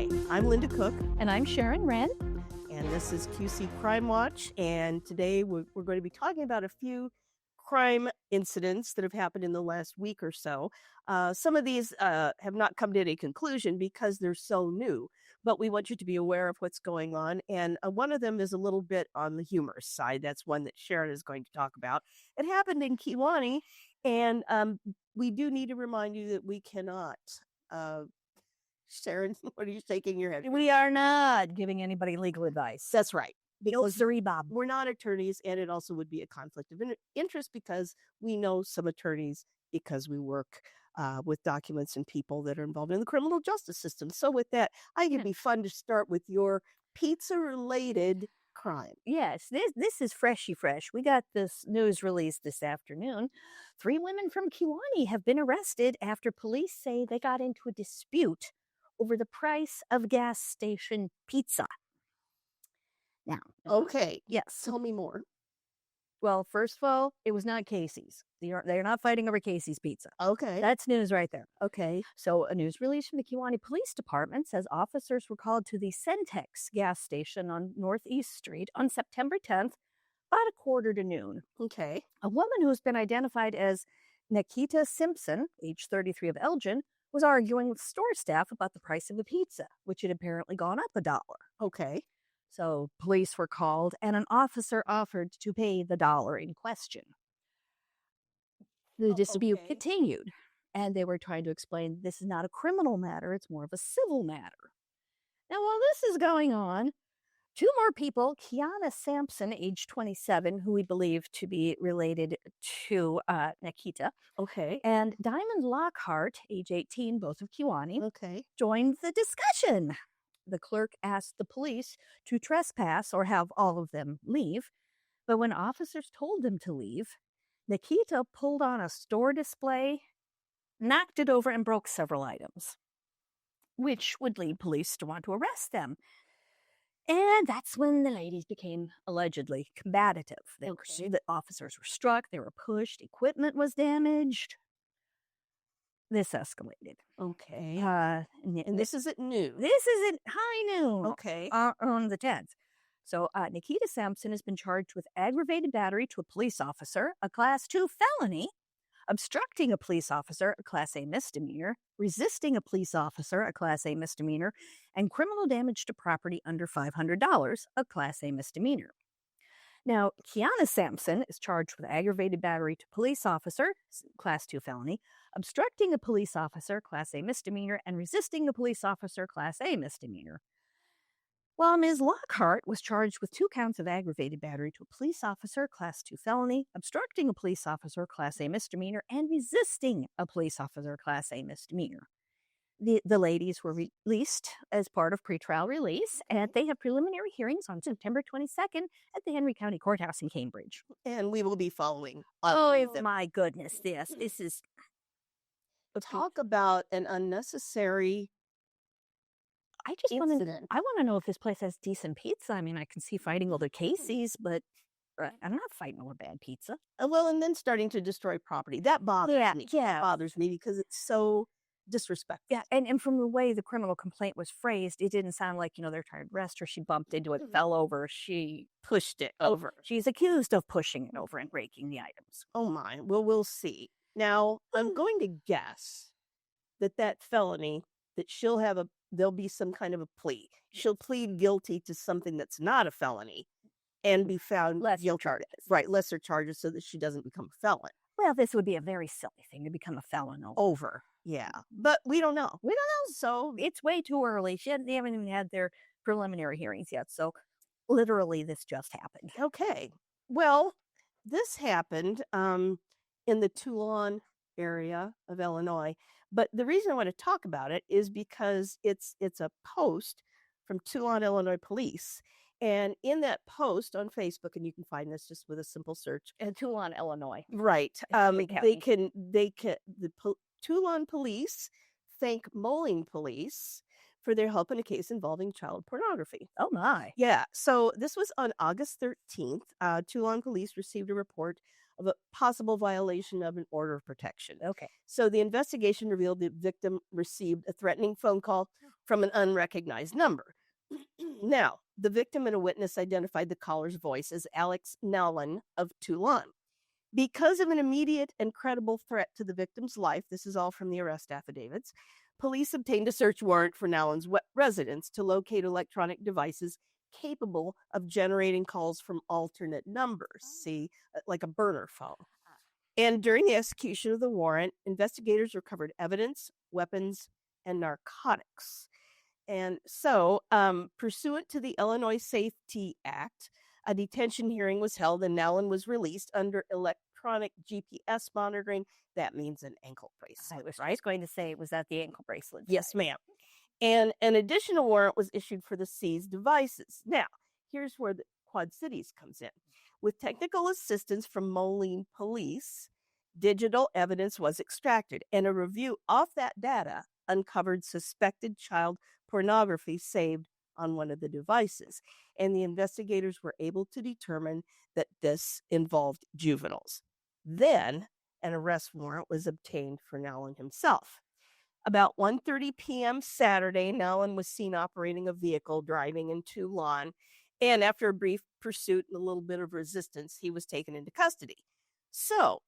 Hi, I'm Linda Cook, And I'm Sharon Wren. and this is QC Crime Watch. And today we're going to be talking about a few crime incidents that have happened in the last week or so. Some of these have not come to any conclusion because they're so new, but we want you to be aware of what's going on. And one of them is a little bit on the humorous side. That's one that Sharon is going to talk about. It happened in Kewanee, and we do need to remind you that we cannot. Sharon, what are you shaking your head? We are not giving anybody legal advice. That's right. No, Because sorry, Bob. we're not attorneys, and it also would be a conflict of interest because we know some attorneys because we work with documents and people that are involved in the criminal justice system. So with that, I think it'd be fun to start with your pizza-related crime. Yes, this is freshy fresh. We got this news release this afternoon. 3 women from Kewanee have been arrested after police say they got into a dispute over the price of gas station pizza. Now, Okay, yes. tell me more. Well, first of all, it was not Casey's. They're not fighting over Casey's pizza. Okay. That's news right there. Okay. So a news release from the Kewanee Police Department says officers were called to the Centex gas station on Northeast Street on September 10th, about 11:45 p.m. Okay. A woman who's been identified as Nikita Simpson, age 33 of Elgin, was arguing with store staff about the price of the pizza, which had apparently gone up $1. Okay. So police were called, and an officer offered to pay the $1 in question. The dispute okay. continued, and they were trying to explain this is not a criminal matter, it's more of a civil matter. Now, while this is going on, 2 more people, Kewanee Sampson, age 27, who we believe to be related to Nikita, Okay. and Diamond Lockhart, age 18, both of Kewanee, Okay. joined the discussion. The clerk asked the police to trespass or have all of them leave, but when officers told them to leave, Nikita pulled on a store display, knocked it over, and broke several items, which would lead police to want to arrest them. And that's when the ladies became allegedly combative. The officers were struck, they were pushed, equipment was damaged. This escalated. Okay. And And this is at noon. this is at high noon Okay. on the 10th. So Nikita Sampson has been charged with aggravated battery to a police officer, a Class 2 felony, obstructing a police officer, a Class A misdemeanor, resisting a police officer, a Class A misdemeanor, and criminal damage to property under $500, a Class A misdemeanor. Now, Kewanee Sampson is charged with aggravated battery to police officer, Class 2 felony, obstructing a police officer, Class A misdemeanor, and resisting a police officer, Class A misdemeanor. While Ms. Lockhart was charged with 2 counts of aggravated battery to a police officer, Class 2 felony, obstructing a police officer, Class A misdemeanor, and resisting a police officer, Class A misdemeanor. The ladies were released as part of pretrial release, and they have preliminary hearings on September 22nd at the Henry County Courthouse in Cambridge. And we will be following. My goodness, this is... Talk about an unnecessary I just want to... incident. I want to know if this place has decent pizza. I mean, I can see fighting over Casey's, but I'm not fighting over bad pizza. Well, and then starting to destroy property. That bothers me. Yeah. It bothers me because it's so disrespectful. Yeah, and from the way the criminal complaint was phrased, it didn't sound like, they're trying to arrest her. She bumped into it, fell over. She Pushed it over. She's accused of pushing it over and breaking the items. Oh my. Well, we'll see. Now, I'm going to guess that felony, that there'll be some kind of a plea. She'll plead guilty to something that's not a felony and be found Lesser guilty. charges. Right, lesser charges so that she doesn't become a felon. Well, this would be a very silly thing to become a felon over. Yeah, but we don't know. We don't know. So it's way too early. They haven't even had their preliminary hearings yet. So literally this just happened. Okay. Well, this happened in the Toulon area of Illinois. But the reason I want to talk about it is because it's a post from Toulon, Illinois police. And in that post on Facebook, and you can find this just with a simple search. And Toulon, Illinois. Right. The Toulon police thank Moline police for their help in a case involving child pornography. Oh, my. Yeah. So this was on August 13th. Toulon police received a report of a possible violation of an order of protection. Okay. So the investigation revealed the victim received a threatening phone call from an unrecognized number. Now, the victim and a witness identified the caller's voice as Alex Nowlin of Toulon. Because of an immediate and credible threat to the victim's life, this is all from the arrest affidavits, police obtained a search warrant for Nowlin's residence to locate electronic devices capable of generating calls from alternate numbers, see, like a burner phone. And during the execution of the warrant, investigators recovered evidence, weapons, and narcotics. And so, pursuant to the Illinois Safety Act, a detention hearing was held and Nowlin was released under electronic GPS monitoring. That means an ankle bracelet, I was right? just going to say, was that the ankle bracelet? Yes, ma'am. And an additional warrant was issued for the seized devices. Now, here's where the Quad Cities comes in. With technical assistance from Moline Police, digital evidence was extracted, and a review of that data uncovered suspected child pornography saved on one of the devices. And the investigators were able to determine that this involved juveniles. Then an arrest warrant was obtained for Nowlin himself. About 1:30 p.m. Saturday, Nowlin was seen operating a vehicle driving in Toulon, and after a brief pursuit and a little bit of resistance, he was taken into custody. So,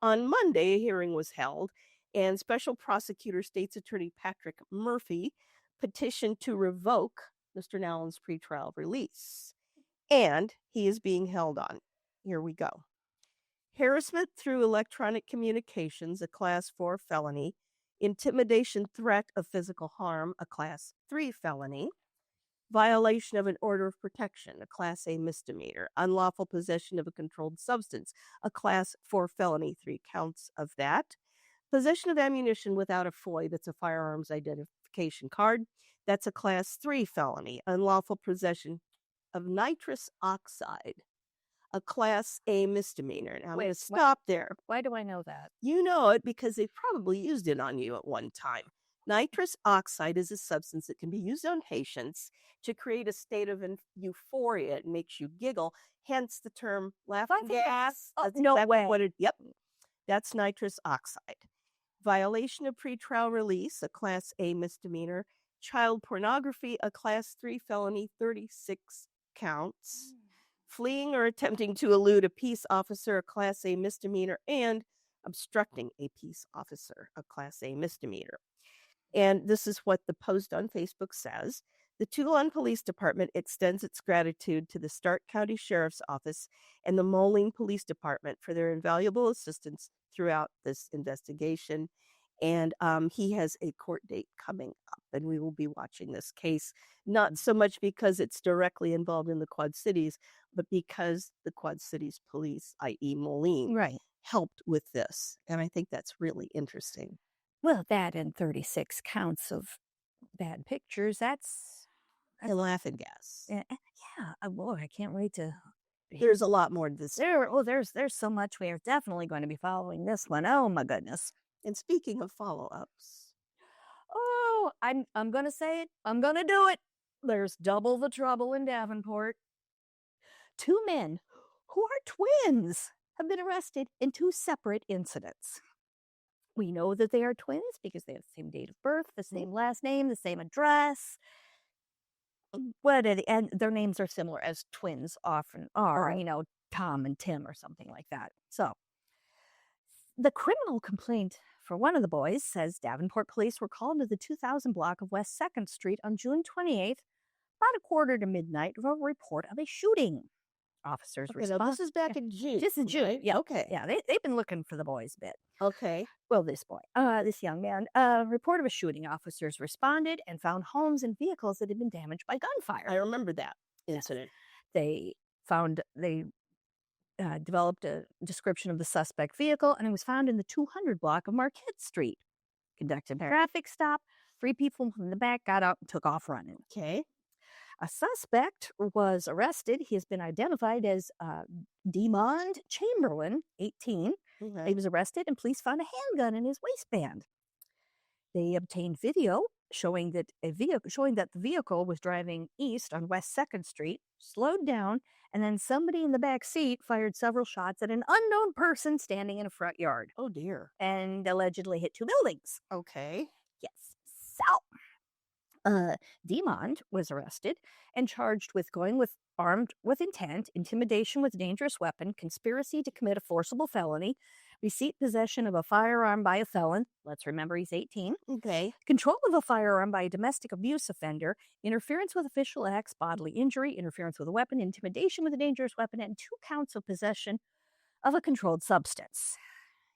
on Monday, a hearing was held, and Special Prosecutor State's Attorney Patrick Murphy petitioned to revoke Mr. Nowlin's pretrial release, and he is being held on. Here we go. Harassment through electronic communications, a Class 4 felony. Intimidation, threat of physical harm, a Class 3 felony. Violation of an order of protection, a Class A misdemeanor. Unlawful possession of a controlled substance, a Class 4 felony, 3 counts of that. Possession of ammunition without a FOI, that's a firearms identification card, that's a Class 3 felony. Unlawful possession of nitrous oxide, a Class A misdemeanor. Now, I'm going to stop there. Why do I know that? You know it because they probably used it on you at one time. Nitrous oxide is a substance that can be used on patients to create a state of euphoria. It makes you giggle, hence the term laughing gas. Oh, That's no exactly way. what it, yep, that's nitrous oxide. Violation of pretrial release, a Class A misdemeanor. Child pornography, a Class 3 felony, 36 counts. Fleeing or attempting to elude a peace officer, a Class A misdemeanor, and obstructing a peace officer, a Class A misdemeanor. And this is what the post on Facebook says. The Toulon Police Department extends its gratitude to the Stark County Sheriff's Office and the Moline Police Department for their invaluable assistance throughout this investigation. And he has a court date coming up, and we will be watching this case, not so much because it's directly involved in the Quad Cities, but because the Quad Cities Police, i.e. Moline, Right. helped with this. And I think that's really interesting. Well, that and 36 counts of bad pictures, that's And laughing gas. yeah. Boy, I can't wait to. There's a lot more to this. There's so much. We are definitely going to be following this one. Oh my goodness. And speaking of follow-ups, Oh, I'm going to say it. I'm going to do it. There's double the trouble in Davenport. 2 men who are twins have been arrested in 2 separate incidents. We know that they are twins because they have the same date of birth, the same last name, the same address. And their names are similar, as twins often are, Right. Tom and Tim or something like that. So, the criminal complaint for one of the boys says Davenport police were called to the 2000 block of West 2nd Street on June 28th, about a quarter to midnight, with a report of a shooting. Officers Okay, respond. now this is back in June. This is June. right? Yeah. Okay. Yeah, they've been looking for the boys a bit. Okay. Well, this young man, report of a shooting. Officers responded and found homes and vehicles that had been damaged by gunfire. I remember that incident. They developed a description of the suspect vehicle, and it was found in the 200 block of Marquette Street. Conducted a traffic stop. 3 people from the back got out and took off running. Okay. A suspect was arrested. He has been identified as Demond Chamberlain, 18. Okay. He was arrested, and police found a handgun in his waistband. They obtained video showing that the vehicle was driving east on West 2nd Street, slowed down, and then somebody in the back seat fired several shots at an unknown person standing in a front yard, Oh, dear. and allegedly hit 2 buildings. Okay. Yes. So, Demond was arrested and charged with going with armed with intent, intimidation with dangerous weapon, conspiracy to commit a forcible felony, receipt possession of a firearm by a felon. Let's remember he's 18. Okay. Control of a firearm by a domestic abuse offender, interference with official acts, bodily injury, interference with a weapon, intimidation with a dangerous weapon, and 2 counts of possession of a controlled substance.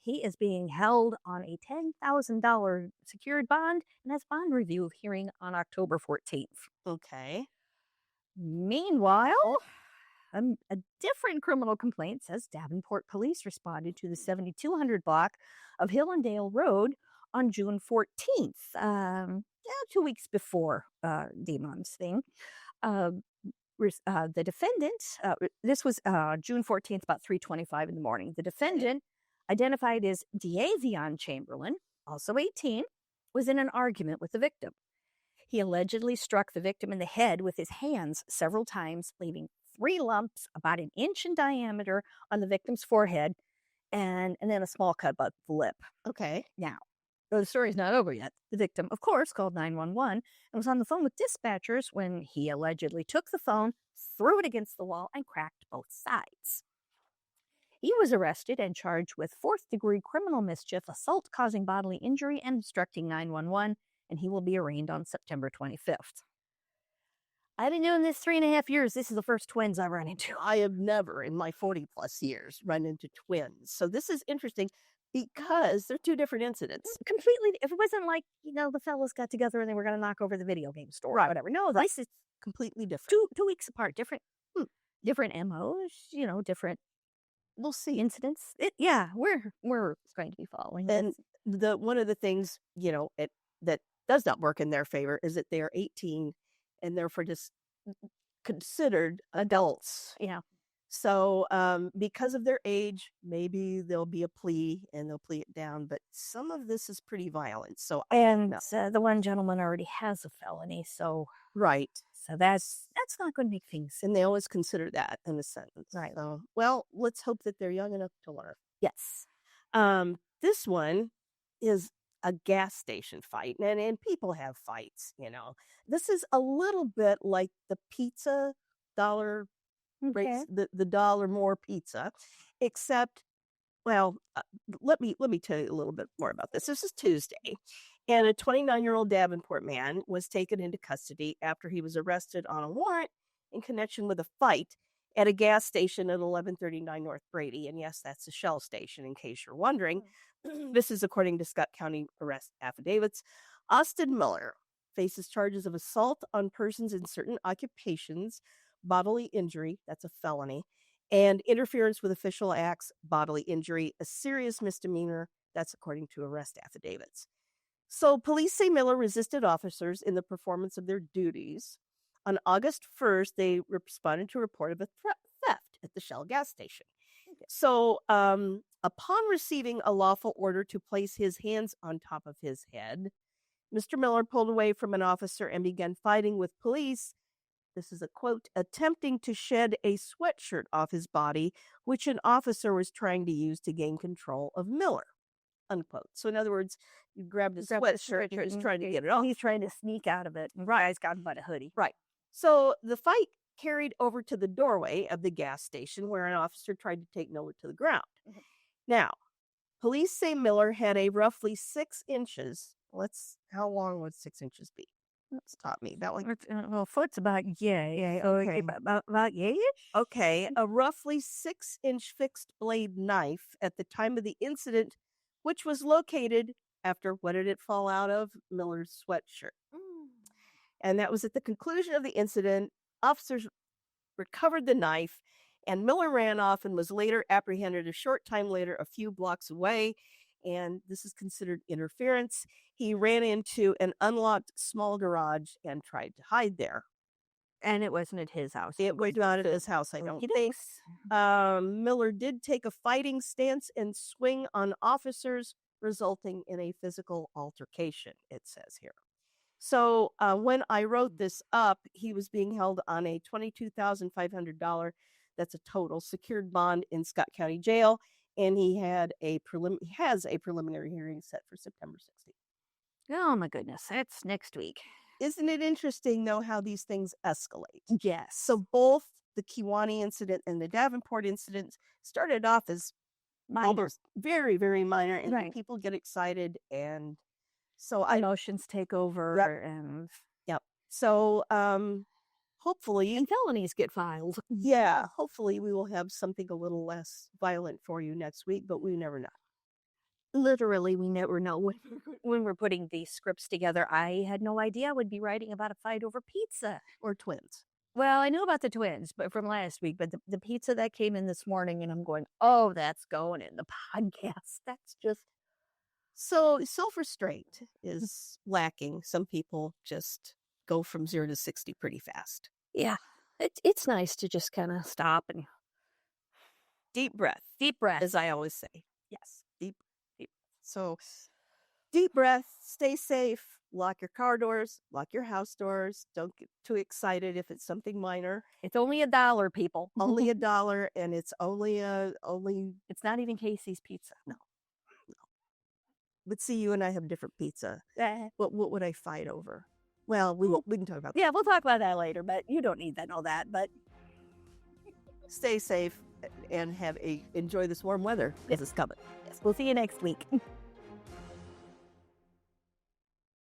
He is being held on a $10,000 secured bond and has bond review hearing on October 14th. Okay. Meanwhile, a different criminal complaint says Davenport police responded to the 7200 block of Hillendale Road on June 14th, 2 weeks before Demon's thing. Uh, the defendant, this was June 14th, about 3:25 in the morning. The defendant, identified as Diavion Chamberlain, also 18, was in an argument with the victim. He allegedly struck the victim in the head with his hands several times, leaving 3 lumps about an inch in diameter on the victim's forehead and then a small cut above the lip. Okay. Now, the story's not over yet. The victim, of course, called 911 and was on the phone with dispatchers when he allegedly took the phone, threw it against the wall, and cracked both sides. He was arrested and charged with 4th-degree criminal mischief, assault causing bodily injury, and obstructing 911, and he will be arraigned on September 25th. I've been doing this 3.5 years. This is the first twins I've run into. I have never in my 40+ years run into twins. So this is interesting because they're 2 different incidents. Completely. If it wasn't like, the fellas got together and they were going to knock over the video game store or whatever. No, Right. this is Completely different. 2 weeks apart. Different MOs, different We'll see. incidents. We're going to be following And this. one of the things, that does not work in their favor is that they are 18 and therefore just considered adults. Yeah. So, because of their age, maybe there'll be a plea and they'll plea it down, but some of this is pretty violent. So, And no. the one gentleman already has a felony, so Right. that's not going to make things. And they always consider that in a sentence. Right. So, well, let's hope that they're young enough to learn. Yes. This one is a gas station fight, and people have fights, This is a little bit like the pizza dollar Okay. rates, the dollar more pizza, except, well, let me tell you a little bit more about this. This is Tuesday, and a 29-year-old Davenport man was taken into custody after he was arrested on a warrant in connection with a fight at a gas station at 1139 North Brady. And yes, that's a Shell station, in case you're wondering. This is according to Scott County arrest affidavits. Austin Miller faces charges of assault on persons in certain occupations, bodily injury, that's a felony, and interference with official acts, bodily injury, a serious misdemeanor, that's according to arrest affidavits. So police say Miller resisted officers in the performance of their duties. On August 1st, they responded to a report of a theft at the Shell gas station. So, upon receiving a lawful order to place his hands on top of his head, Mr. Miller pulled away from an officer and began fighting with police. This is a quote, attempting to shed a sweatshirt off his body, which an officer was trying to use to gain control of Miller, unquote. So in other words, you grabbed his sweatshirt and he was trying to get it off. He's trying to sneak out of it. Right. He's got him by the hoodie. Right. So the fight carried over to the doorway of the gas station where an officer tried to take Miller to the ground. Now, police say Miller had a roughly 6 inches. How long would 6 inches be? Stop me. About Well, foot's about yay. Okay. About yay-ish? Okay, a roughly 6-inch fixed blade knife at the time of the incident, which was located after what did it fall out of? Miller's sweatshirt. And that was at the conclusion of the incident. Officers recovered the knife, and Miller ran off and was later apprehended a short time later, a few blocks away. And this is considered interference. He ran into an unlocked small garage and tried to hide there. And it wasn't at his house. It was not at his house, I don't think. Miller did take a fighting stance and swing on officers, resulting in a physical altercation, it says here. So when I wrote this up, he was being held on a $22,500, that's a total, secured bond in Scott County Jail, and he has a preliminary hearing set for September 16th. Oh my goodness, that's next week. Isn't it interesting, though, how these things escalate? Yes. So both the Kewanee incident and the Davenport incident started off as Minor. almost very, very minor, and then Right. people get excited, and so Emotions take over, Yep. and Yep. So, hopefully, felonies get filed. yeah, hopefully we will have something a little less violent for you next week, but we never know. Literally, we never know. When we're putting these scripts together, I had no idea I would be writing about a fight over pizza. Or twins. Well, I knew about the twins, but from last week, but the pizza that came in this morning, and I'm going, oh, that's going in the podcast. That's just, So self-restraint is lacking. Some people just go from 0 to 60 pretty fast. yeah, it's nice to just kind of stop and Deep breath, deep breath. as I always say. Yes. Deep. So deep breath, stay safe, lock your car doors, lock your house doors. Don't get too excited if it's something minor. It's only $1, people. Only $1, and it's only It's not even Casey's pizza. no. But see, you and I have different pizza. What would I fight over? Well, we can talk about that. Yeah, we'll talk about that later, but you don't need to know that. But Stay safe and enjoy this warm weather because it's coming. yes, we'll see you next week.